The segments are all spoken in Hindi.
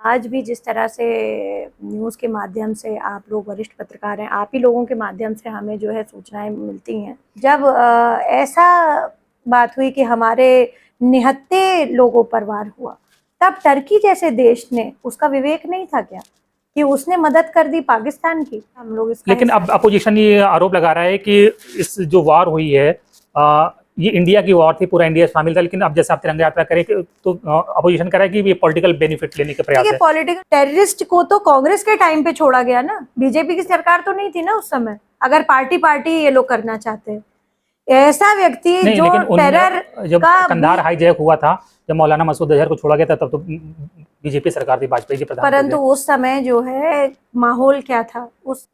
आज भी जिस तरह से न्यूज़ के माध्यम से आप लोग वरिष्ठ पत्रकार हैं, आप ही लोगों के माध्यम से हमें जो है सूचनाएं मिलती हैं। जब ऐसा बात हुई कि हमारे निहत्थे लोगों पर वार हुआ, तब टर्की जैसे देश ने, उसका विवेक नहीं था क्या कि उसने मदद कर दी पाकिस्तान की? हम लोग इसका लेकिन अब अपोजिशन ये आरोप लगा रहा है कि इस जो वॉर हुई है ये इंडिया की वॉर थी, पूरा इंडिया शामिल था, लेकिन अब जैसे आप तिरंगा यात्रा करें तो अपोजिशन कर रहा है कि ये पॉलिटिकल बेनिफिट लेने के प्रयास है। पॉलिटिकल टेररिस्ट को तो कांग्रेस के टाइम पे छोड़ा गया ना, बीजेपी की सरकार तो नहीं थी ना उस समय। अगर पार्टी पार्टी ये लोग करना चाहते हैं, ऐसा व्यक्ति जो टेरर जब का कंधार हाईजैक हुआ था, जब मौलाना मसूद अजहर को छोड़ा गया था, तब तो बीजेपी सरकार थी, वाजपेयी जी प्रधान। परंतु उस समय जो है माहौल क्या था उस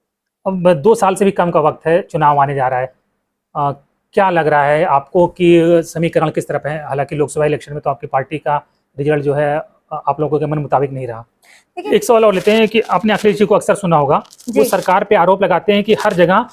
अब 2 साल से भी कम का वक्त है, चुनाव आने जा रहा है। क्या लग रहा है आपको कि समीकरण किस तरफ है? हालांकि लोकसभा इलेक्शन में तो आपकी पार्टी का रिजल्ट जो है आप लोगों के मन मुताबिक नहीं रहा। एक सवाल और लेते हैं कि आपने अखिलेश जी को अक्सर सुना होगा, वो सरकार पे आरोप लगाते हैं कि हर जगह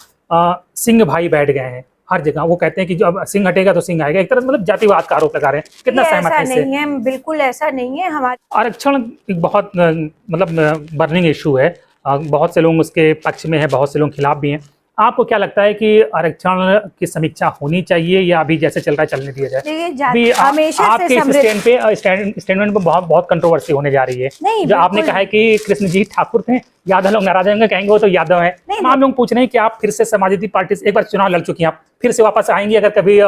सिंह भाई बैठ गए हैं, हर जगह वो कहते हैं कि जो अब सिंह हटेगा तो सिंह आएगा। एक तरह मतलब जातिवाद का आरोप लगा रहे हैं, कितना सहमत है इससे? नहीं है, बिल्कुल ऐसा नहीं है। हमारे आरक्षण एक बहुत मतलब बर्निंग इशू है, बहुत से लोग उसके पक्ष में है, बहुत से लोग खिलाफ भी हैं। आपको क्या लगता है कि आरक्षण की समीक्षा होनी चाहिए या अभी जैसे चल रहा है चलने दिया जाए? अभी आपके इस स्टेटमेंट पे बहुत कंट्रोवर्सी होने जा रही है। जो आपने कहा है कि कृष्ण जी ठाकुर थे, यादव लोग नाराज होंगे, कहेंगे वो तो यादव है। हम लोग पूछ रहे हैं कि आप फिर से समाजवादी पार्टी से एक बार चुनाव लड़ चुकी हैं, आप फिर से वापस आएंगी अगर कभी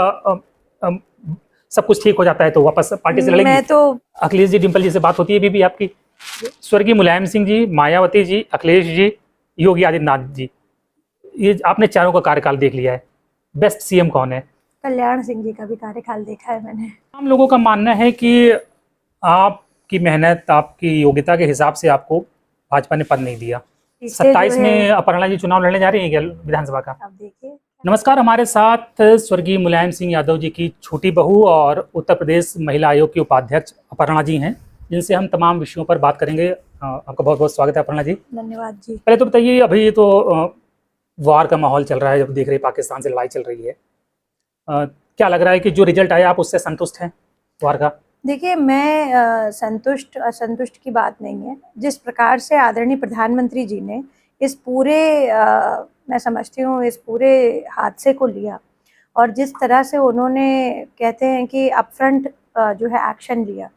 सब कुछ ठीक हो जाता है तो वापस पार्टी से लड़ेंगी? तो अखिलेश जी, डिम्पल जी से बात होती है भी आपकी? स्वर्गीय मुलायम सिंह जी, मायावती जी, अखिलेश जी, योगी आदित्यनाथ जी, ये आपने चारों का कार्यकाल देख लिया है, बेस्ट सीएम कौन है? कल्याण सिंह जी का भी कार्यकाल देखा है मैंने। हम लोगों का मानना है कि आपकी मेहनत, आपकी योग्यता के हिसाब से आपको भाजपा ने पद नहीं दिया। 27 में अपर्णा जी चुनाव लड़ने जा रही है क्या विधानसभा का? अब देखिए। नमस्कार, हमारे साथ स्वर्गीय मुलायम सिंह यादव जी की छोटी बहू और उत्तर प्रदेश महिला आयोग की उपाध्यक्ष अपर्णा जी हैं, जिनसे हम तमाम विषयों पर बात करेंगे। आपका बहुत बहुत स्वागत है अपर्णा जी। धन्यवाद जी। पहले तो बताइए, अभी तो वार का माहौल चल रहा है, जब देख रहे पाकिस्तान से लड़ाई चल रही है, क्या लग रहा है कि जो रिजल्ट आया आप उससे संतुष्ट हैं वार का? देखिए, मैं संतुष्ट असंतुष्ट की बात नहीं है। जिस प्रकार से आदरणीय प्रधानमंत्री जी ने इस पूरे मैं समझती हूँ इस पूरे हादसे को लिया, और जिस तरह से उन्होंने कहते हैं कि अपफ्रंट जो है एक्शन लिया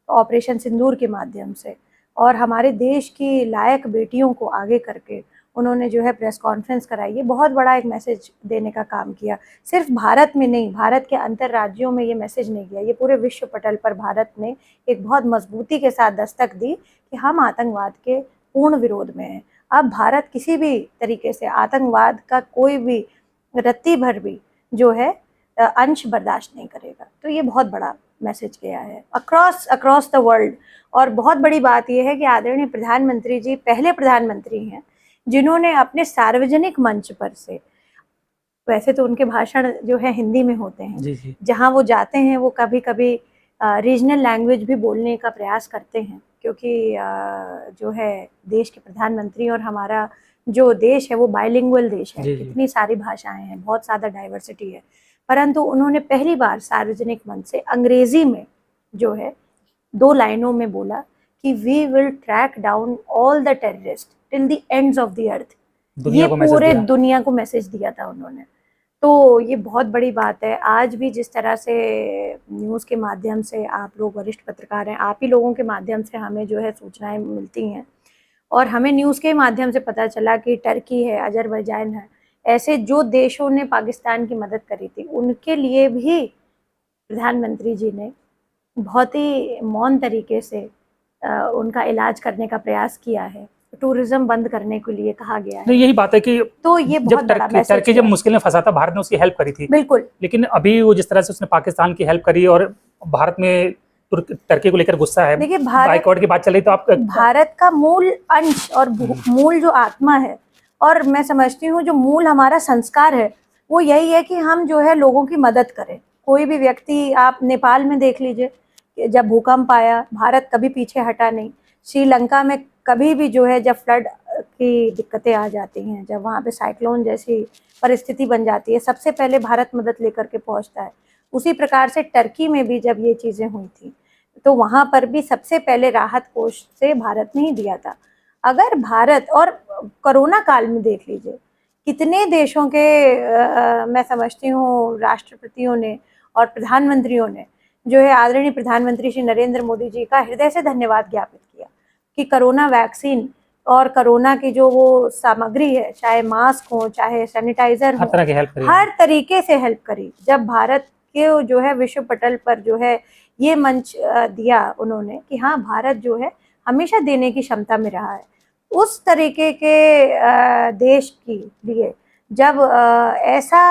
ऑपरेशन सिंदूर के माध्यम से, और हमारे देश की लायक बेटियों को आगे करके उन्होंने जो है प्रेस कॉन्फ्रेंस कराई, ये बहुत बड़ा एक मैसेज देने का काम किया। सिर्फ भारत में नहीं, भारत के अंतर राज्यों में ये मैसेज नहीं गया, ये पूरे विश्व पटल पर भारत ने एक बहुत मजबूती के साथ दस्तक दी कि हम आतंकवाद के पूर्ण विरोध में हैं। अब भारत किसी भी तरीके से आतंकवाद का कोई भी रत्ती भर भी जो है अंश बर्दाश्त नहीं करेगा। तो ये बहुत बड़ा मैसेज गया है अक्रॉस द वर्ल्ड। और बहुत बड़ी बात यह है कि आदरणीय प्रधानमंत्री जी पहले प्रधानमंत्री हैं जिन्होंने अपने सार्वजनिक मंच पर से, वैसे तो उनके भाषण जो है हिंदी में होते हैं, जहां वो जाते हैं वो कभी कभी रीजनल लैंग्वेज भी बोलने का प्रयास करते हैं, क्योंकि जो है देश के प्रधानमंत्री और हमारा जो देश है वो बाइलिंगुअल देश है, इतनी सारी भाषाएं हैं, बहुत ज़्यादा डाइवर्सिटी है। परंतु उन्होंने पहली बार सार्वजनिक मंच से अंग्रेजी में जो है 2 लाइनों में बोला कि we will track down all the terrorist till the ends of the earth. ये पूरे दुनिया को मैसेज दिया था उन्होंने। तो ये बहुत बड़ी बात है। आज भी जिस तरह से न्यूज़ के माध्यम से आप लोग वरिष्ठ पत्रकार हैं, आप ही लोगों के माध्यम से हमें जो है सूचनाएं मिलती हैं, और हमें न्यूज़ के माध्यम से पता चला कि टर्की है, अजरबैजान है, ऐसे जो देशों ने पाकिस्तान की मदद करी थी, उनके लिए भी प्रधानमंत्री जी ने बहुत ही मौन तरीके से उनका इलाज करने का प्रयास किया है। टूरिज्म बंद करने के लिए कहा गया है। यही बात है कि तो ये बहुत बड़ा मैसेज है। टर्की जब मुश्किल में फंसा था, भारत ने उसकी हेल्प करी थी, बिल्कुल। लेकिन अभी वो जिस तरह से उसने पाकिस्तान की हेल्प करी और भारत में टर्की को लेकर गुस्सा है, देखिए बाइकआउट की बात चल रही, तो आप भारत का मूल अंश और मूल जो आत्मा है, और मैं समझती हूँ जो मूल हमारा संस्कार है, वो यही है कि हम जो है लोगों की मदद करें। कोई भी व्यक्ति, आप नेपाल में देख लीजिए, जब भूकंप आया भारत कभी पीछे हटा नहीं। श्रीलंका में कभी भी जो है जब फ्लड की दिक्कतें आ जाती हैं, जब वहाँ पे साइक्लोन जैसी परिस्थिति बन जाती है, सबसे पहले भारत मदद लेकर के पहुँचता है। उसी प्रकार से टर्की में भी जब ये चीज़ें हुई थी, तो वहाँ पर भी सबसे पहले राहत कोष से भारत ने ही दिया था। अगर भारत, और कोरोना काल में देख लीजिए कितने देशों के मैं समझती हूँ राष्ट्रपतियों ने और प्रधानमंत्रियों ने जो है आदरणीय प्रधानमंत्री श्री नरेंद्र मोदी जी का हृदय से धन्यवाद ज्ञापित किया कि कोरोना वैक्सीन और कोरोना की जो वो सामग्री है, चाहे मास्क हो चाहे सैनिटाइजर हो, हर तरह की हेल्प करी, हर तरीके से हेल्प करी। जब भारत के जो है विश्व पटल पर जो है ये मंच दिया उन्होंने कि हाँ भारत जो है हमेशा देने की क्षमता में रहा है, उस तरीके के देश के लिए जब ऐसा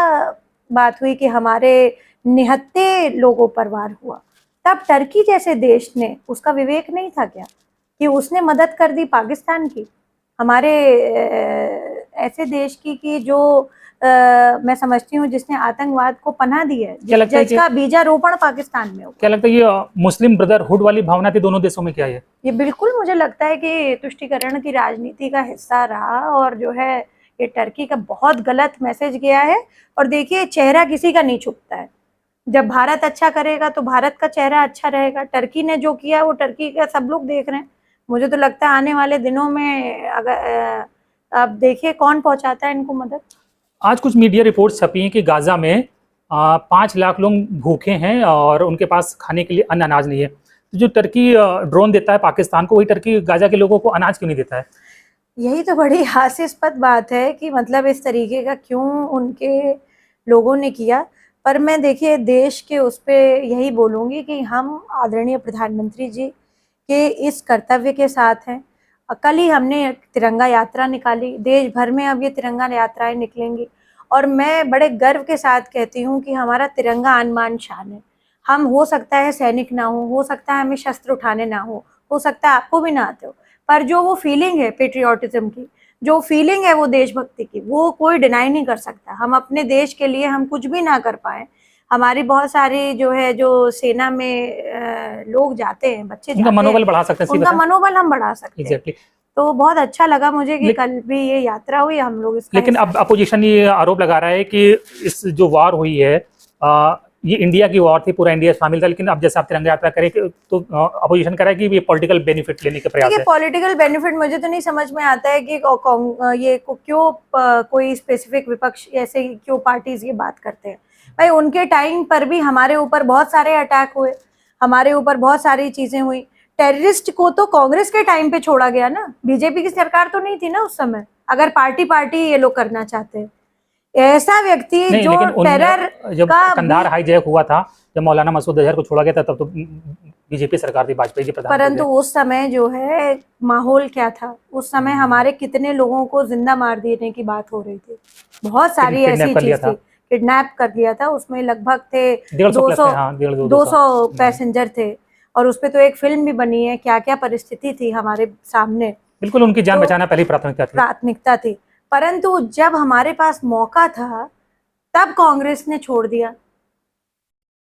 बात हुई कि हमारे निहत्थे लोगों पर वार हुआ, तब टर्की जैसे देश ने, उसका विवेक नहीं था क्या कि उसने मदद कर दी पाकिस्तान की, हमारे ऐसे देश की कि जो मैं समझती हूँ जिसने आतंकवाद को पनाह दी है, जिसका बीजारोपण पाकिस्तान में हो। क्या लगता है ये मुस्लिम ब्रदरहुड वाली भावना थी दोनों देशों में, क्या ये बिल्कुल मुझे लगता है कि तुष्टीकरण की राजनीति का हिस्सा रहा, और जो है ये टर्की का बहुत गलत मैसेज गया है। और देखिए चेहरा किसी का नहीं छुपता है, जब भारत अच्छा करेगा तो भारत का चेहरा अच्छा रहेगा। टर्की ने जो किया वो टर्की का सब लोग देख रहे हैं। मुझे तो लगता है आने वाले दिनों में अगर अब देखिए कौन पहुंचाता है इनको मदद। आज कुछ मीडिया रिपोर्ट्स छपी हैं कि गाजा में 5 लाख लोग भूखे हैं और उनके पास खाने के लिए अन्न अनाज नहीं है। तो जो टर्की ड्रोन देता है पाकिस्तान को, वही टर्की गाजा के लोगों को अनाज क्यों नहीं देता है? यही तो बड़ी हास्यास्पद बात है कि मतलब इस तरीके का क्यों उनके लोगों ने किया। पर मैं देखिए देश के उस पर यही बोलूँगी कि हम आदरणीय प्रधानमंत्री जी के इस कर्तव्य के साथ हैं। कल ही हमने तिरंगा यात्रा निकाली, देश भर में अब ये तिरंगा यात्राएं निकलेंगी, और मैं बड़े गर्व के साथ कहती हूँ कि हमारा तिरंगा आन शान है। हम हो सकता है सैनिक ना हो सकता है हमें शस्त्र उठाने ना हो सकता है आपको भी ना आते हो, पर जो वो फीलिंग है पेट्रियोटिज्म की, जो फीलिंग है वो देशभक्ति की, वो कोई डिनाई नहीं कर सकता। हम अपने देश के लिए हम कुछ भी ना कर पाए, हमारी बहुत सारी जो है जो सेना में लोग जाते हैं, बच्चे उनका मनोबल बढ़ा सकते हैं, उनका मनोबल हम बढ़ा सकते हैं। Exactly. तो बहुत अच्छा लगा मुझे कि कल भी ये यात्रा हुई, हम लोग इसका लेकिन अब अपोजिशन ये आरोप लगा रहा है कि इस जो वार हुई है ये इंडिया की वार थी, पूरा इंडिया शामिल था, लेकिन अब जैसे आप तिरंगा यात्रा करें तो अपोजिशन कर रहा है कि ये पॉलिटिकल बेनिफिट लेने के प्रयास है। पॉलिटिकल बेनिफिट मुझे तो नहीं समझ में आता है कि ये क्यों कोई स्पेसिफिक विपक्ष ऐसे क्यों पार्टीज ये बात करते हैं। भाई उनके टाइम पर भी हमारे ऊपर बहुत सारे अटैक हुए, हमारे ऊपर बहुत सारी चीजें हुई। टेररिस्ट को तो कांग्रेस के टाइम पे छोड़ा गया ना, बीजेपी की सरकार तो नहीं थी ना उस समय। अगर पार्टी ये लोग करना चाहते हैं, ऐसा व्यक्ति जो टेरर जब कंधार हाईजैक हुआ था, जब मौलाना मसूद अजहर को छोड़ा गया था, तब तो बीजेपी सरकार थी, वाजपेयी जी प्रधान। परंतु उस समय जो है माहौल क्या था, उस समय हमारे कितने लोगों को जिंदा मार देने की बात हो रही थी, बहुत सारी ऐसी चीज थी, किडनैप कर दिया था। उसमें लगभग थे 200 पैसेंजर थे, और उस पर तो एक फिल्म भी बनी है। क्या क्या परिस्थिति थी हमारे सामने। बिल्कुल उनकी जान बचाना पहली प्राथमिकता थी। परंतु जब हमारे पास मौका था तब कांग्रेस ने छोड़ दिया।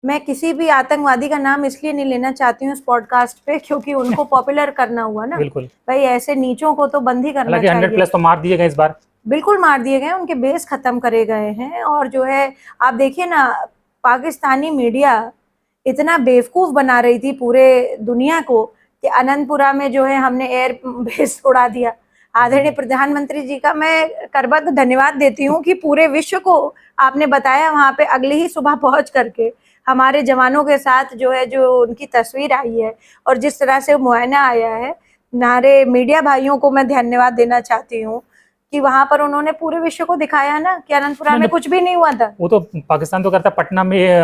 मैं किसी भी आतंकवादी का नाम इसलिए नहीं लेना चाहती हूँ इस पॉडकास्ट पे, क्योंकि उनको पॉपुलर करना हुआ ना। बिल्कुल भाई ऐसे नीचों को तो बंद ही करना चाहिए। 100+ तो मार दिए गए इस बार, बिल्कुल मार दिए गए, उनके बेस खत्म करे गए हैं। और जो है आप देखिए ना, पाकिस्तानी मीडिया इतना बेवकूफ बना रही थी पूरे दुनिया को कि अनंतपुरा में जो है हमने एयर बेस उड़ा दिया। आदरणीय प्रधानमंत्री जी का मैं करबद्ध धन्यवाद देती हूँ कि पूरे विश्व को आपने बताया, वहां पे अगली ही सुबह पहुंच करके हमारे जवानों के साथ जो है जो उनकी तस्वीर आई है और जिस तरह से मुआयना आया है। हमारे मीडिया भाइयों को मैं धन्यवाद देना चाहती हूँ कि वहां पर उन्होंने पूरे विश्व को दिखाया ना कि अनंतपुरा में कुछ भी नहीं हुआ था। वो तो पाकिस्तान तो करता, पटना में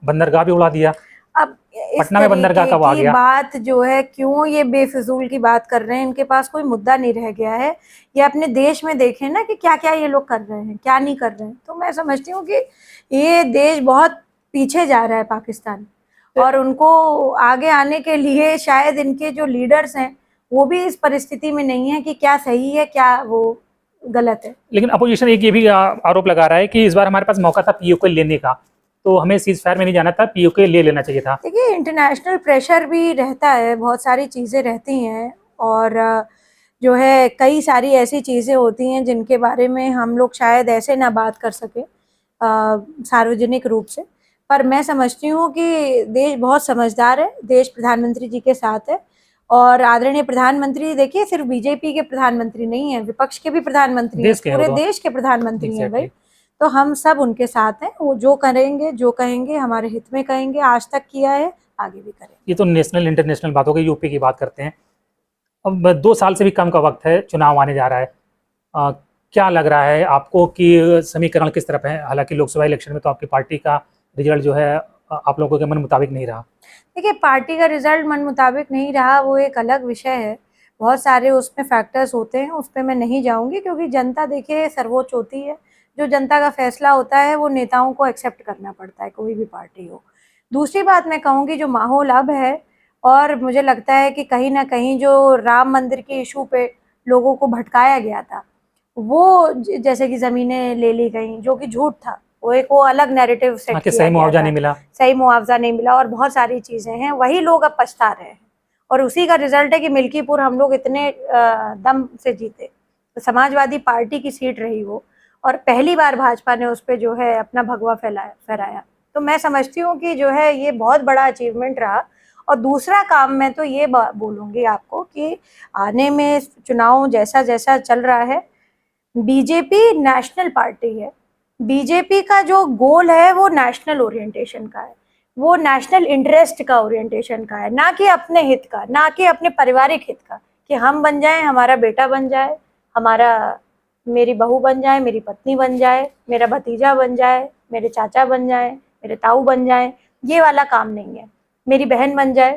बंदरगाह भी उड़ा दिया। अब पटना में बंदरगाह कब आ गया? बात जो है क्यों ये बेफिजूल की बात कर रहे हैं, इनके पास कोई मुद्दा नहीं रह गया है। ये अपने देश में देखें ना कि क्या क्या ये लोग कर रहे हैं, क्या नहीं कर रहे हैं। तो मैं समझती हूँ कि ये देश बहुत पीछे जा रहा है पाकिस्तान, और उनको आगे आने के लिए शायद इनके जो लीडर्स हैं वो भी इस परिस्थिति में नहीं है कि क्या सही है क्या वो गलत है। लेकिन अपोजिशन एक ये भी आरोप लगा रहा है कि इस बार हमारे पास मौका था पीओके लेने का, तो हमें सीज फायर में नहीं जाना था, पीओके ले लेना चाहिए था। देखिए इंटरनेशनल प्रेशर भी रहता है, बहुत सारी चीज़ें रहती हैं, और जो है कई सारी ऐसी चीज़ें होती हैं जिनके बारे में हम लोग शायद ऐसे ना बात कर सके सार्वजनिक रूप से। पर मैं समझती हूँ कि देश बहुत समझदार है, देश प्रधानमंत्री जी के साथ है। और आदरणीय प्रधानमंत्री देखिए सिर्फ बीजेपी के प्रधानमंत्री नहीं है, विपक्ष के भी प्रधानमंत्री हैं, देश के हैं पूरे वो तो। देश के प्रधानमंत्री हैं भाई। एग्जैक्टली। तो हम सब उनके साथ हैं, वो जो करेंगे जो कहेंगे हमारे हित में कहेंगे, आज तक किया है आगे भी करेंगे। ये तो नेशनल इंटरनेशनल बात हो गई, यूपी की बात करते हैं। अब 2 साल से भी कम का वक्त है, चुनाव आने जा रहा है। अ, क्या लग रहा है आपको कि समीकरण किस तरफ है? हालांकि लोकसभा इलेक्शन में तो आपकी पार्टी का रिजल्ट जो है आप लोगों के मन मुताबिक नहीं रहा। देखिए पार्टी का रिजल्ट मन मुताबिक नहीं रहा, वो एक अलग विषय है, बहुत सारे उसमें फैक्टर्स होते हैं, उस पर मैं नहीं जाऊंगी, क्योंकि जनता देखिए सर्वोच्च होती है। जो जनता का फैसला होता है वो नेताओं को एक्सेप्ट करना पड़ता है, कोई भी पार्टी हो। दूसरी बात मैं कहूँगी, जो माहौल अब है, और मुझे लगता है कि कहीं ना कहीं जो राम मंदिर के इशू पे लोगों को भटकाया गया था, वो जैसे कि ज़मीनें ले ली गई, जो कि झूठ था, वो अलग नैरेटिव सेट कि किया सही गया मुआवजा था, नहीं मिला। सही मुआवजा नहीं मिला और बहुत सारी चीज़ें हैं, वही लोग अब पछता रहे हैं। और उसी का रिजल्ट है कि मिल्कीपुर हम लोग इतने दम से जीते। तो समाजवादी पार्टी की सीट रही वो, और पहली बार भाजपा ने उस पर जो है अपना भगवा फहराया। तो मैं समझती हूँ कि जो है ये बहुत बड़ा अचीवमेंट रहा। और दूसरा काम मैं तो ये बोलूँगी आपको कि आने में चुनाव जैसा जैसा चल रहा है, बीजेपी नेशनल पार्टी है, बीजेपी का जो गोल है वो नेशनल ओरिएंटेशन का है, वो नेशनल इंटरेस्ट का ओरिएंटेशन का है, ना कि अपने हित का, ना कि अपने पारिवारिक हित का, कि हम बन जाए, हमारा बेटा बन जाए, मेरी बहू बन जाए, मेरी पत्नी बन जाए, मेरा भतीजा बन जाए, मेरे चाचा बन जाए, मेरे ताऊ बन जाए, ये वाला काम नहीं है, मेरी बहन बन जाए।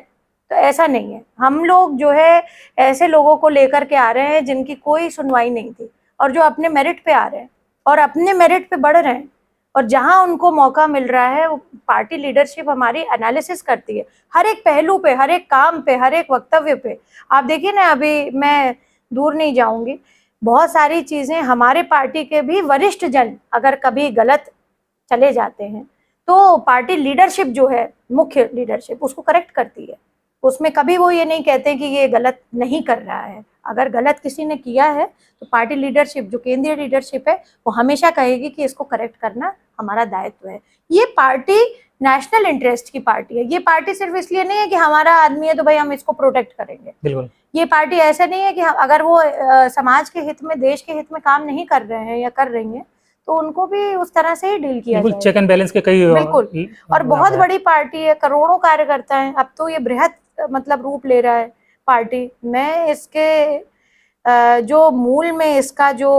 तो ऐसा नहीं है, हम लोग जो है ऐसे लोगों को लेकर के आ रहे हैं जिनकी कोई सुनवाई नहीं थी, और जो अपने मेरिट पे आ रहे हैं और अपने मेरिट पे बढ़ रहे हैं, और जहां उनको मौका मिल रहा है, वो पार्टी लीडरशिप हमारी एनालिसिस करती है, हर एक पहलू पे, हर एक काम पे, हर एक वक्तव्य पे। आप देखिए ना, अभी मैं दूर नहीं जाऊंगी, बहुत सारी चीजें हमारे पार्टी के भी वरिष्ठ जन अगर कभी गलत चले जाते हैं तो पार्टी लीडरशिप जो है, मुख्य लीडरशिप, उसको करेक्ट करती है। उसमें कभी वो ये नहीं कहते कि ये गलत नहीं कर रहा है। अगर गलत किसी ने किया है तो पार्टी लीडरशिप, जो केंद्रीय लीडरशिप है, वो हमेशा कहेगी कि इसको करेक्ट करना हमारा दायित्व है। ये पार्टी नेशनल इंटरेस्ट की पार्टी है। ये पार्टी सिर्फ इसलिए नहीं है कि हमारा आदमी है तो भाई हम इसको प्रोटेक्ट करेंगे। बिल्कुल। ये पार्टी ऐसा नहीं है कि हम, अगर वो समाज के हित में, देश के हित में काम नहीं कर रहे हैं या कर रही हैं, तो उनको भी उस तरह से ही डील किया बिल्कुल, जाएगा। चेक एंड बैलेंस के कई बिल्कुल। और बहुत बड़ी पार्टी है, करोड़ों कार्यकर्ता हैं, अब तो ये बृहद मतलब रूप ले रहा है पार्टी। मैं इसके जो मूल में इसका जो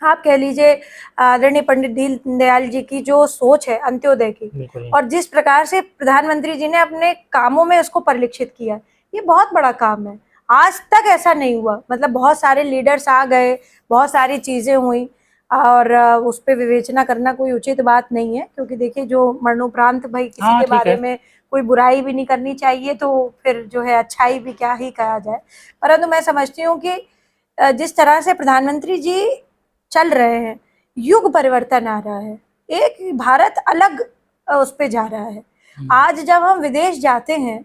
आप कह लीजिए आदरणीय पंडित दीनदयाल जी की जो सोच है अंत्योदय की, और जिस प्रकार से प्रधानमंत्री जी ने अपने कामों में उसको परिलक्षित किया, ये बहुत बड़ा काम है। आज तक ऐसा नहीं हुआ, मतलब बहुत सारे लीडर्स आ गए, बहुत सारी चीजें हुई, और उस पर विवेचना करना कोई उचित बात नहीं है, क्योंकि देखिए जो मरणोपरांत भाई किसी के बारे में कोई बुराई भी नहीं करनी चाहिए, तो फिर जो है अच्छाई भी क्या ही कहा जाए। परंतु मैं समझती हूँ कि जिस तरह से प्रधानमंत्री जी चल रहे हैं, युग परिवर्तन आ रहा है, एक भारत अलग उस पे जा रहा है। आज जब हम विदेश जाते हैं,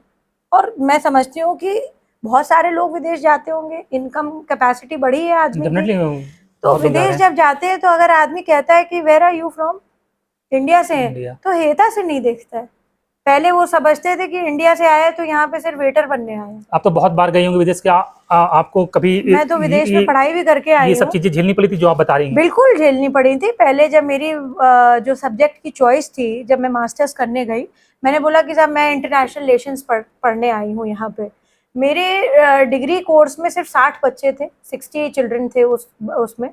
और मैं समझती हूँ कि बहुत सारे लोग विदेश जाते होंगे, इनकम कैपेसिटी बढ़ी है आदमी की, तो विदेश जब जाते हैं तो अगर आदमी कहता है कि where are you from, India से है, तो हेता से नहीं देखता है। पहले वो समझते थे कि इंडिया से आए तो यहाँ पे सिर्फ वेटर बनने आए। आप तो बहुत बार गई होंगी विदेश के, आपको कभी मैं तो विदेश में पढ़ाई भी करके आई हूँ। ये सब चीजें झेलनी पड़ी थी जो आप बता रही हैं? बिल्कुल झेलनी पड़ी थी। पहले जब मेरी जो सब्जेक्ट की चॉइस थी, जब मैं मास्टर्स करने गई, मैंने बोला कि साहब मैं इंटरनेशनल रिलेशंस पढ़ने आई हूँ यहाँ पे। मेरे डिग्री कोर्स में सिर्फ 60 बच्चे थे, 60 चिल्ड्रन थे उसमें।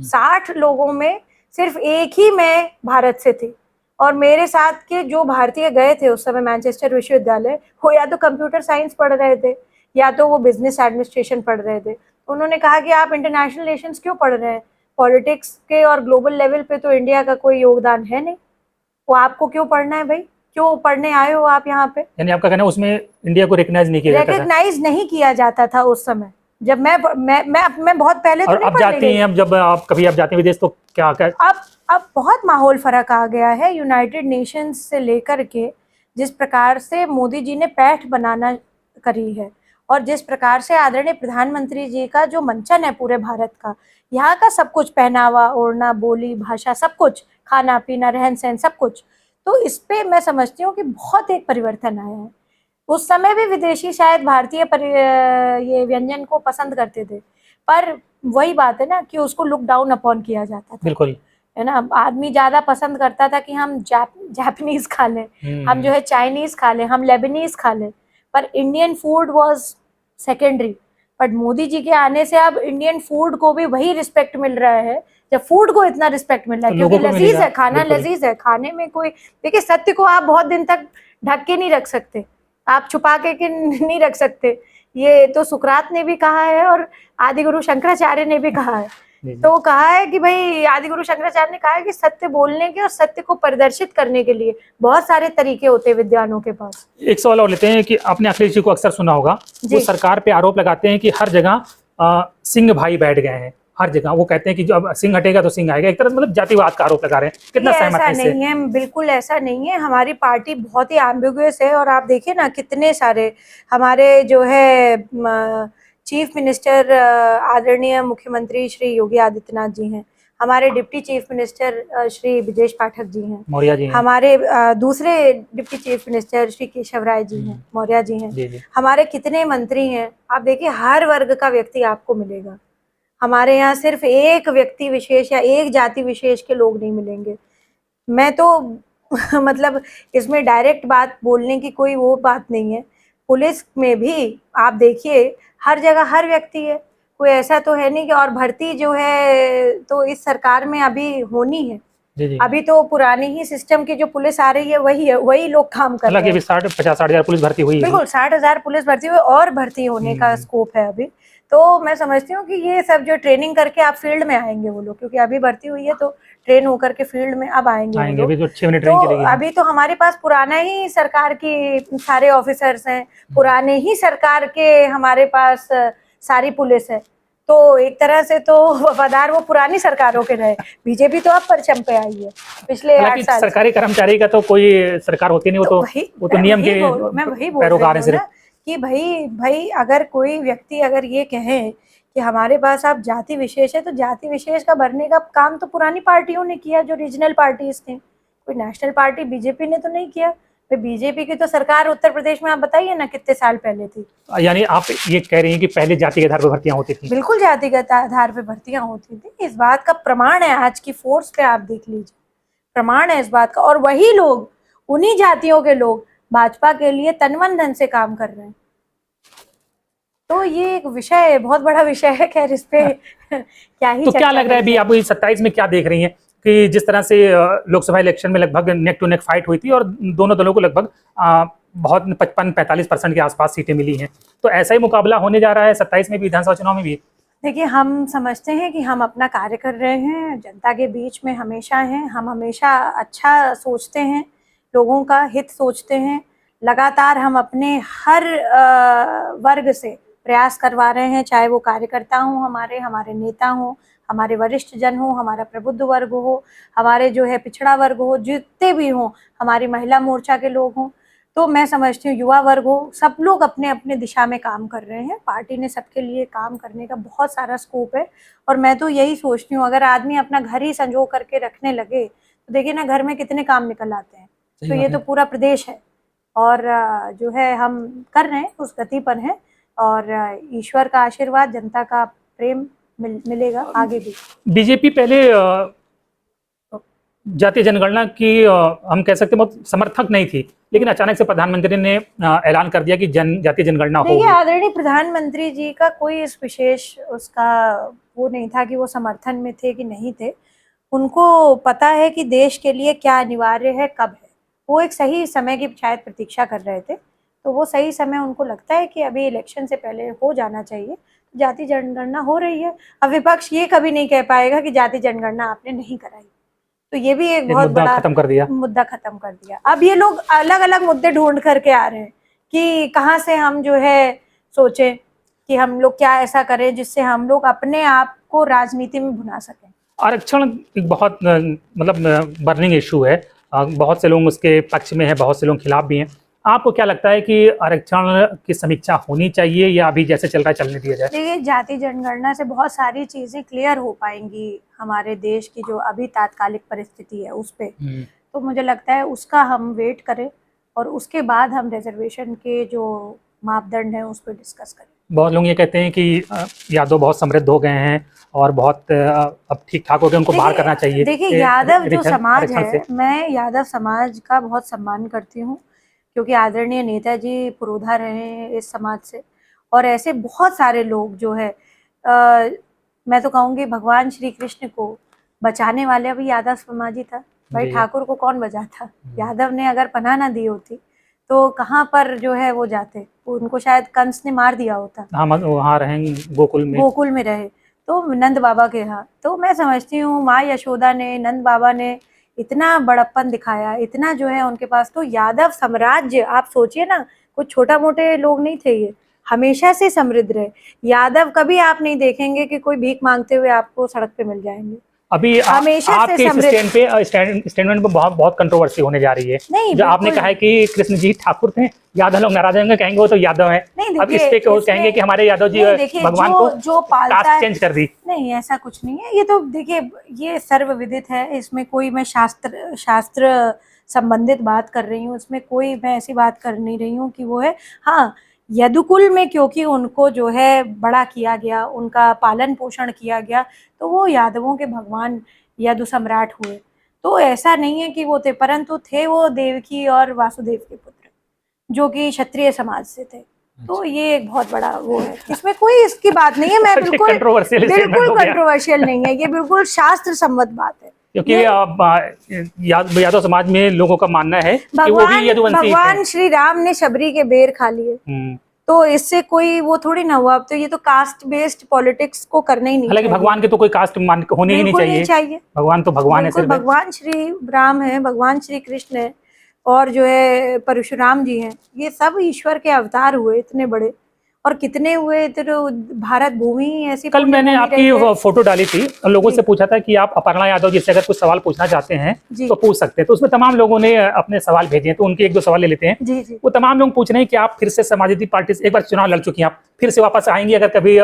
60 लोगों में सिर्फ एक ही मैं भारत से थी, और मेरे साथ के जो भारतीय गए थे उस समय मैनचेस्टर विश्वविद्यालय, वो या तो कंप्यूटर साइंस पढ़ रहे थे या तो वो बिजनेस एडमिनिस्ट्रेशन पढ़ रहे थे। उन्होंने कहा कि आप इंटरनेशनल रिलेशंस क्यों पढ़ रहे हैं, पॉलिटिक्स के और ग्लोबल लेवल पे तो इंडिया का कोई योगदान है नहीं, वो आपको क्यों पढ़ना है भाई, क्यों पढ़ने आए हो आप यहाँ पे? यानी आपका कहना है उसमें इंडिया को रिकॉग्नाइज नहीं किया जाता था उस समय, जब मैं बहुत पहले। और तो अब जाती हैं, अब जब आप कभी आप जाते हैं विदेश तो क्या अब बहुत माहौल फर्क आ गया है। यूनाइटेड नेशंस से लेकर के जिस प्रकार से मोदी जी ने पैठ बनाना करी है, और जिस प्रकार से आदरणीय प्रधानमंत्री जी का जो मंचन है पूरे भारत का, यहाँ का सब कुछ, पहनावा, ओढ़ना, बोली, भाषा, सब कुछ, खाना पीना, रहन सहन, सब कुछ, तो इस पे मैं समझती हूँ कि बहुत एक परिवर्तन आया है। उस समय भी विदेशी शायद भारतीय ये व्यंजन को पसंद करते थे, पर वही बात है ना कि उसको लुक डाउन अपॉन किया जाता था, बिल्कुल है ना। आदमी ज्यादा पसंद करता था कि हम जापानीज खा लें, हम जो है चाइनीज खा लें, हम लेबनीज खा लें, पर Indian food was secondary. But Modi ji के आने से अब इंडियन फूड को भी वही रिस्पेक्ट मिल रहा है जब फूड को इतना रिस्पेक्ट मिल रहा है, तो क्योंकि लोगों को लजीज मिलेगा, है खाना, बिल्कुल। लजीज है खाने में। कोई देखिए, सत्य को आप बहुत दिन तक ढक के नहीं रख सकते, आप छुपा के नहीं रख सकते। ये तो सुकरात ने भी कहा है और आदि गुरु शंकराचार्य ने भी कहा है। तो कहा है कि भाई, आदि गुरु शंकराचार्य ने कहा है कि सत्य बोलने के और सत्य को प्रदर्शित करने के लिए बहुत सारे तरीके होते हैं विद्वानों के पास। एक सवाल और लेते हैं कि आपने अखिलेश जी को अक्सर सुना होगा, वो सरकार पे आरोप लगाते हैं कि हर जगह सिंह भाई बैठ गए हैं, हर जगह वो कहते हैं कि जब सिंह हटेगा तो सिंह आएगा। एक तरह से मतलब जातिवाद का आरोप लगा रहे हैं, कितना सहमत है इससे? नहीं है, बिल्कुल ऐसा नहीं है। हमारी पार्टी बहुत ही एम्बिगुअस है, और आप देखिए ना कितने सारे हमारे जो है चीफ मिनिस्टर आदरणीय मुख्यमंत्री श्री योगी आदित्यनाथ जी हैं, हमारे deputy chief minister Shri Brajesh Pathak ji हैं, मौर्य जी हैं, हमारे दूसरे deputy chief minister Shri Keshav Rai ji हैं, मौर्य जी हैं, हमारे कितने मंत्री हैं। आप देखिए हर वर्ग का व्यक्ति आपको मिलेगा। हमारे यहाँ सिर्फ एक व्यक्ति विशेष या एक जाति विशेष के लोग नहीं मिलेंगे। मैं तो मतलब इसमें डायरेक्ट बात बोलने की कोई वो बात नहीं है। पुलिस में भी आप देखिए हर जगह हर व्यक्ति है, कोई ऐसा तो है नहीं कि, और भर्ती जो है तो इस सरकार में अभी होनी है। अभी तो पुरानी ही सिस्टम की जो पुलिस आ रही है वही लोग काम कर रहे हैं। 50-60 हजार पुलिस भर्ती हुई है, बिल्कुल 60,000 पुलिस भर्ती हुई और भर्ती होने का स्कोप है अभी। तो मैं समझती हूँ कि ये सब जो ट्रेनिंग करके आप फील्ड में आएंगे वो लोग, क्योंकि अभी भर्ती हुई है तो ट्रेन होकर के फील्ड में अब आएंगे अभी तो 6 महीने तो अभी तो हमारे पास पुराना ही सरकार की सारे ऑफिसर्स हैं, पुराने ही सरकार के हमारे पास सारी पुलिस है। तो एक तरह से तो वफादार वो पुरानी सरकारों के रहे। बीजेपी तो अब परचम पे आई है पिछले 8 साल। सरकारी कर्मचारी का तो कोई सरकार होती नहीं, वो तो नियम के पैरोकार हैं सिर्फ। कि भाई अगर कोई व्यक्ति अगर ये कहे कि हमारे पास आप जाति विशेष है, तो जाति विशेष का भरने का काम तो पुरानी पार्टियों ने किया, जो रीजनल पार्टीज थे। कोई नेशनल पार्टी बीजेपी ने तो नहीं किया। बीजेपी की तो सरकार उत्तर प्रदेश में आप बताइए ना कितने साल पहले थी। यानी आप ये कह रही हैं कि पहले जाति के आधार पर भर्तियां होती थी? बिल्कुल जातिगत आधार पर भर्तियां होती थी। इस बात का प्रमाण है, आज की फोर्स पे आप देख लीजिए, प्रमाण है इस बात का। और वही लोग, उन्हीं जातियों के लोग भाजपा के लिए तन मन धन से काम कर रहे हैं। तो ये एक विषय है, बहुत बड़ा विषय है। खैर इस पे क्या ही। तो क्या लग रहा है अभी आप 27 में क्या देख रही हैं कि जिस तरह से लोकसभा इलेक्शन में लगभग नेक टू नेक फाइट हुई थी और दोनों दलों को लगभग बहुत 55-45% के आसपास सीटें मिली हैं, तो ऐसा ही मुकाबला होने जा रहा है 27 में भी, विधानसभा चुनाव में भी? देखिए, हम समझते हैं कि हम अपना कार्य कर रहे हैं, जनता के बीच में हमेशा हैं, हम हमेशा अच्छा सोचते हैं, लोगों का हित सोचते हैं। लगातार हम अपने हर वर्ग से प्रयास करवा रहे हैं, चाहे वो कार्यकर्ता हों, हमारे नेता हों, हमारे वरिष्ठ जन हो, हमारा प्रबुद्ध वर्ग हो, हमारे जो है पिछड़ा वर्ग हो, जितने भी हों, हमारी महिला मोर्चा के लोग हों, तो मैं समझती हूँ युवा वर्ग हो, सब लोग अपने अपने दिशा में काम कर रहे हैं। पार्टी ने सबके लिए काम करने का बहुत सारा स्कोप है। और मैं तो यही सोचती हूँ, अगर आदमी अपना घर ही संजो करके रखने लगे तो देखिए ना घर में कितने काम निकल आते हैं। तो ये तो पूरा प्रदेश है, और जो है हम कर रहे हैं, उस गति पर हैं, और ईश्वर का आशीर्वाद, जनता का प्रेम मिलेगा आगे भी। बीजेपी पहले जातीय जनगणना की हम कह सकते हैं बहुत समर्थक नहीं थी, लेकिन अचानक से प्रधानमंत्री ने ऐलान कर दिया कि जातीय जनगणना होगी। देखिए, आदरणीय प्रधानमंत्री जी का कोई इस विशेष उसका वो नहीं था कि वो समर्थन में थे कि नहीं थे। उनको पता है कि देश के लिए क्या अनिवार्य है, कब है। वो एक सही समय की शायद प्रतीक्षा कर रहे थे, तो वो सही समय उनको लगता है कि अभी इलेक्शन से पहले हो जाना चाहिए। जाति जनगणना हो रही है। अब विपक्ष ये कभी नहीं कह पाएगा कि जाति जनगणना आपने नहीं कराई। तो ये भी एक बहुत बड़ा मुद्दा खत्म कर दिया। अब ये लोग अलग अलग मुद्दे ढूंढ करके आ रहे हैं कि कहाँ से हम जो है सोचें कि हम लोग क्या ऐसा करें जिससे हम लोग अपने आप को राजनीति में भुना सकें। आरक्षण एक बहुत मतलब बर्निंग इशू है, बहुत से लोग उसके पक्ष में हैं, बहुत से लोग खिलाफ भी हैं। आपको क्या लगता है कि आरक्षण की समीक्षा होनी चाहिए या अभी जैसे चल रहा है चलने दिया जाए? देखिए, जाति जनगणना से बहुत सारी चीजें क्लियर हो पाएंगी हमारे देश की जो अभी तात्कालिक परिस्थिति है उस पे। तो मुझे लगता है उसका हम वेट करें और उसके बाद हम रिजर्वेशन के जो मापदंड हैं उस पर डिस्कस करें। बहुत लोग ये कहते हैं कि यादव बहुत समृद्ध हो गए हैं और बहुत अब ठीक ठाक हो गए, उनको बाहर करना चाहिए। देखिए यादव जो समाज आरक्षण से। है, मैं यादव समाज का बहुत सम्मान करती हूँ, क्योंकि आदरणीय नेताजी पुरोधा रहे हैं इस समाज से, और ऐसे बहुत सारे लोग जो है मैं तो कहूँगी भगवान श्री कृष्ण को बचाने वाला भी यादव समाज ही था। भाई ठाकुर को कौन बचाता? यादव ने अगर पनाह ना दी होती तो कहाँ पर जो है वो जाते, उनको शायद कंस ने मार दिया होता। हाँ, वहाँ रहें गोकुल में रहे तो नंद बाबा के यहाँ। तो मैं समझती हूँ माँ यशोदा ने, नंद बाबा ने इतना बड़प्पन दिखाया, इतना जो है उनके पास। तो यादव साम्राज्य आप सोचिए ना, कुछ छोटा मोटे लोग नहीं थे, ये हमेशा से समृद्ध रहे। यादव कभी आप नहीं देखेंगे कि कोई भीख मांगते हुए आपको सड़क पे मिल जाएंगे। अभी आपके इस स्टेटमेंट पे बहुत कंट्रोवर्सी होने जा रही है। नहीं, जो आपने कहा है कि कृष्ण जी ठाकुर थे, यादव लोग नाराज होंगे, कहेंगे वो तो यादव है। अब इस पे कहेंगे कि हमारे यादव जी भगवान को जो कास्ट चेंज कर दी। नहीं, ऐसा कुछ नहीं है। ये तो देखिए ये सर्वविदित है, इसमें कोई मैं शास्त्र संबंधित बात कर रही हूँ, इसमें कोई मैं ऐसी बात कर नहीं रही हूँ कि वो है। हाँ, यदुकुल में क्योंकि उनको जो है बड़ा किया गया, उनका पालन पोषण किया गया, तो वो यादवों के भगवान यदु सम्राट हुए। तो ऐसा नहीं है कि वो थे, परंतु थे वो देवकी और वासुदेव के पुत्र, जो कि क्षत्रिय समाज से थे। तो ये एक बहुत बड़ा वो है, इसमें कोई इसकी बात नहीं है। मैं बिल्कुल कंट्रोवर्शियल नहीं है, ये बिल्कुल शास्त्र सम्मत बात है। क्योंकि यादव समाज में लोगों का मानना है कि वो भी यदुवंशी थे। भगवान श्री राम ने शबरी के बेर खा लिए, तो इससे कोई वो थोड़ी ना हुआ। अब तो ये तो कास्ट बेस्ड पॉलिटिक्स को करना ही नहीं। हालांकि भगवान के तो कोई कास्ट होने ही नहीं चाहिए। भगवान तो भगवान है, भगवान श्री राम है, भगवान श्री कृष्ण है, और जो है परशुराम जी हैं, ये सब ईश्वर के अवतार हुए इतने बड़े। और कितने हुए, तो भारत भूमि ऐसी। कल मैंने आपकी फोटो डाली थी और लोगों से पूछा था कि आप अपर्णा यादव जी से अगर कुछ सवाल पूछना चाहते हैं तो पूछ सकते हैं। तो उसमें तमाम लोगों ने अपने सवाल भेजे हैं, तो उनके एक दो सवाल ले लेते हैं। जी। वो तमाम लोग पूछ रहे हैं कि आप फिर से समाजवादी पार्टी से एक बार चुनाव लड़ चुकी हैं, आप फिर से वापस आएंगी अगर कभी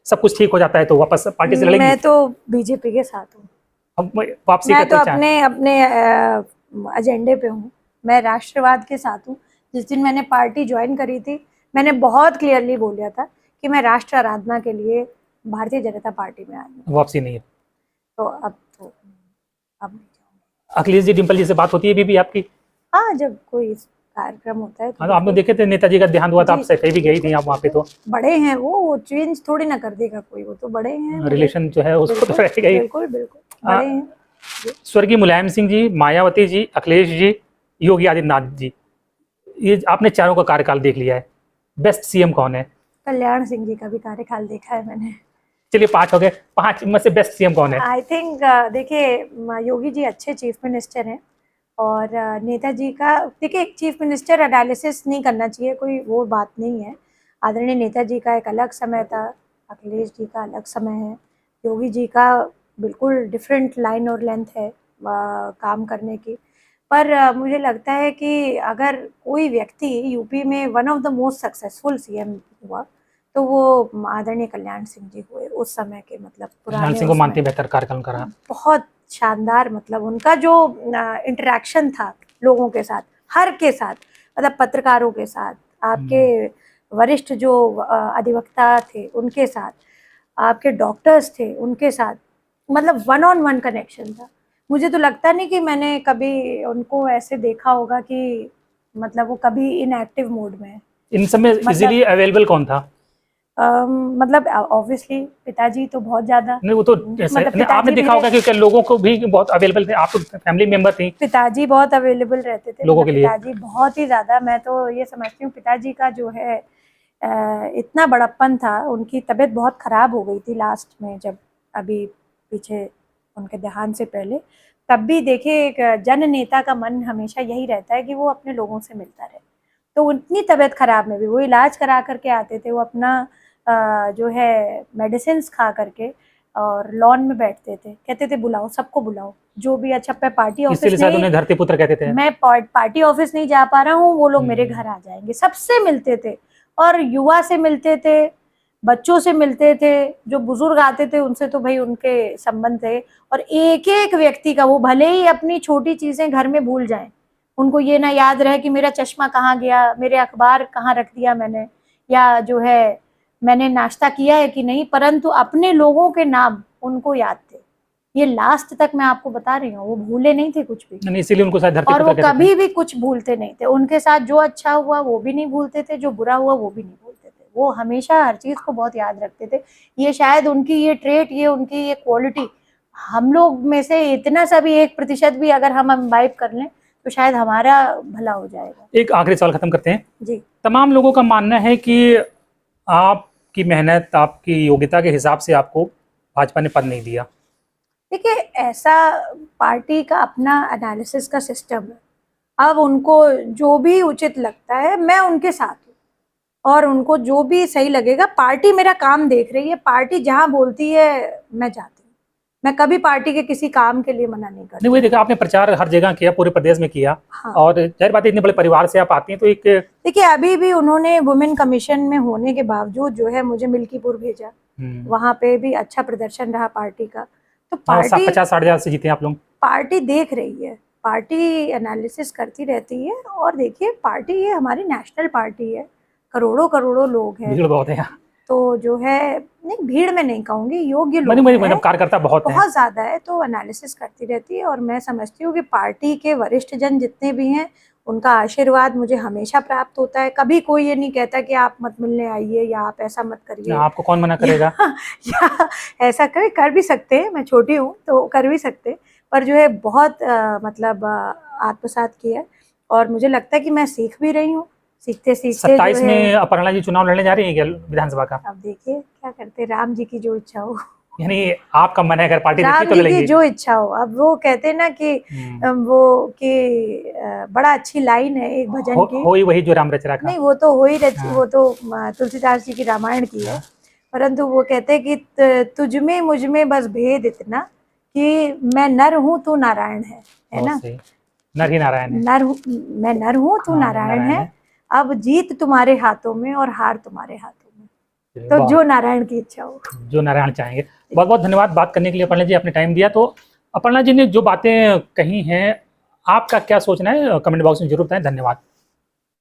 सब कुछ ठीक हो जाता है तो वापस पार्टी से लड़ेंगी? मैं तो बीजेपी के साथ हूँ। वापसी मैं तो अपने एजेंडे पे हूँ, मैं राष्ट्रवाद के साथ हूँ। जिस दिन मैंने पार्टी ज्वाइन करी थी, मैंने बहुत क्लियरली बोला था कि मैं राष्ट्र आराधना के लिए भारतीय जनता पार्टी में आई हूँ। वापसी नहीं है तो अब नहीं जाऊँगी। अखिलेश जी, डिम्पल जी से बात होती है भी आपकी? हाँ, जब कोई कार्यक्रम होता है तो आपने देखे थे नेताजी का देहांत हुआ था, आप सफाई भी गई थी आप वहाँ पे। तो बड़े हैं वो चेंज थोड़ी ना कर देगा कोई, वो तो बड़े हैं, रिलेशन जो है उसको तो रहेगा ही। बिल्कुल बड़े हैं। स्वर्गीय मुलायम सिंह जी, मायावती जी, अखिलेश जी, योगी आदित्यनाथ जी, ये आपने चारों का कार्यकाल देख लिया है, बेस्ट सीएम कौन है? कल्याण सिंह जी का भी कार्यकाल देखा है मैंने। चलिए 5 हो गए, 5 में से बेस्ट सीएम कौन है? आई थिंक देखिए योगी जी अच्छे चीफ मिनिस्टर हैं, और नेताजी का देखिए चीफ मिनिस्टर एनालिसिस नहीं करना चाहिए, कोई वो बात नहीं है। आदरणीय नेताजी का एक अलग समय था, अखिलेश जी का अलग समय है, योगी जी का बिल्कुल डिफरेंट लाइन और लेंथ है काम करने की। पर मुझे लगता है कि अगर कोई व्यक्ति यूपी में one of the most successful CM हुआ तो वो आदरणीय कल्याण सिंह जी हुए उस समय के। मतलब कल्याण सिंह को मानते बेहतर कार्यकाल करा, बहुत शानदार। मतलब उनका जो इंटरेक्शन था लोगों के साथ, हर के साथ, मतलब पत्रकारों के साथ, आपके वरिष्ठ जो अधिवक्ता थे उनके साथ, आपके डॉक्टर्स थे उनके साथ, मतलब वन ऑन वन कनेक्शन था। मुझे तो लगता नहीं कि मैंने कभी उनको ऐसे देखा होगा कि मतलब वो कभी इनएक्टिव मोड में है। इन सब में इजीली अवेलेबल कौन था? मतलब ऑब्वियसली पिताजी तो बहुत ज्यादा। नहीं, वो तो मतलब आपने देखा होगा कि लोगों को भी बहुत अवेलेबल थे, आप तो फैमिली मेंबर थी। पिताजी बहुत अवेलेबल रहते थे लोगों के लिए, पिताजी बहुत ही ज्यादा। मैं तो ये समझती हूँ पिताजी का जो है इतना बड़प्पन था। उनकी तबीयत बहुत खराब हो गई थी लास्ट में, जब अभी पीछे उनके देहांत से पहले। तब भी देखिए एक जन नेता का मन हमेशा यही रहता है कि वो अपने लोगों से मिलता रहे। तो उतनी तबीयत खराब में भी वो इलाज करा करके आते थे, वो अपना जो है मेडिसिन खा करके और लॉन में बैठते थे, कहते थे बुलाओ सबको बुलाओ, जो भी। अच्छा मैं पार्टी ऑफिस नहीं, धरती पुत्र कहते थे, मैं पार्टी ऑफिस नहीं जा पा रहा हूँ, वो लोग मेरे घर आ जाएंगे, सबसे मिलते थे और युवा से मिलते थे, बच्चों से मिलते थे, जो बुजुर्ग आते थे उनसे तो भाई उनके संबंध थे, और एक एक व्यक्ति का, वो भले ही अपनी छोटी चीजें घर में भूल जाएं, उनको ये ना याद रहे कि मेरा चश्मा कहाँ गया, मेरे अखबार कहाँ रख दिया मैंने, या जो है मैंने नाश्ता किया है कि नहीं, परंतु अपने लोगों के नाम उनको याद थे। ये लास्ट तक मैं आपको बता रही हूँ, वो भूले नहीं थे कुछ भी, नहीं, इसीलिए उनको शायद धरती और वो पुत्र कहते थे। कभी भी कुछ भूलते नहीं थे। उनके साथ जो अच्छा हुआ वो भी नहीं भूलते थे, जो बुरा हुआ वो भी नहीं भूलते थे। वो हमेशा हर चीज को बहुत याद रखते थे। ये शायद उनकी ये ट्रेट, ये उनकी ये क्वालिटी हम लोग में से इतना सा भी 1% भी अगर हम इम्बाइब कर लें तो शायद हमारा भला हो जाएगा। एक आखिरी सवाल खत्म करते हैं जी। तमाम लोगों का मानना है कि आपकी मेहनत, आपकी योग्यता के हिसाब से आपको भाजपा ने पद नहीं दिया। देखिए, ऐसा पार्टी का अपना एनालिसिस का सिस्टम है। अब उनको जो भी उचित लगता है, मैं उनके साथ हूँ, और उनको जो भी सही लगेगा, पार्टी मेरा काम देख रही है, पार्टी जहाँ बोलती है मैं जाती हूँ। मैं कभी पार्टी के किसी काम के लिए मना नहीं करती। नहीं, वही देखा आपने, प्रचार हर जगह किया, पूरे प्रदेश में किया। हाँ। और जाहिर बात है, इतने बड़े परिवार से आप आती हैं तो एक देखिए, अभी भी उन्होंने वुमेन कमीशन में होने के बावजूद जो है मुझे मिल्कीपुर भेजा, वहां पे भी अच्छा प्रदर्शन रहा पार्टी का। तो पार्टी 50-60 हजार से जीते आप लोग। पार्टी देख रही है, पार्टी एनालिसिस करती रहती है, और देखिए पार्टी ये हमारी नेशनल पार्टी है, करोड़ों करोड़ों लोग हैं, भीड़ बहुत है यहाँ। तो जो है, नहीं भीड़ में नहीं कहूँगी, योग्य लोग मतलब कार्यकर्ता बहुत ज्यादा है, तो एनालिसिस करती रहती है। और मैं समझती हूँ कि पार्टी के वरिष्ठ जन जितने भी हैं, उनका आशीर्वाद मुझे हमेशा प्राप्त होता है। कभी कोई ये नहीं कहता कि आप मत मिलने आइए या आप ऐसा मत करिए। आपको कौन मना करेगा? या ऐसा कभी कर भी सकते हैं, मैं छोटी हूँ तो कर भी सकते, पर जो है बहुत मतलब आत्मसात किया, और मुझे लगता है कि मैं सीख भी रही हूँ। सीखते सीखते 27 में अपर्णा जी चुनाव लड़ने जा रही है क्या विधानसभा का? अब देखिए क्या करते, राम जी की जो इच्छा हो। यानी आपका मन है अगर पार्टी राम तो जी लड़ेगी? की जो इच्छा हो। अब वो कहते हैं ना कि वो कि बड़ा अच्छी लाइन है एक भजन की, हो ही वही जो राम रच रखा। नहीं, वो तो हो ही रच, वो तो तुलसीदास जी की रामायण की है, परंतु वो कहते हैं कि तुझ में मुझ में बस भेद इतना कि मैं नर हूँ तू नारायण है ना? नर ही नारायण है। मैं नर हूँ तू नारायण है, अब जीत तुम्हारे हाथों में और हार तुम्हारे हाथों में, तो जो नारायण की इच्छा हो, जो नारायण चाहेंगे। बहुत बहुत धन्यवाद बात करने के लिए अपर्णा जी, आपने टाइम दिया। तो अपर्णा जी ने जो बातें कही हैं, आपका क्या सोचना है कमेंट बॉक्स में जरूर बताएं। धन्यवाद।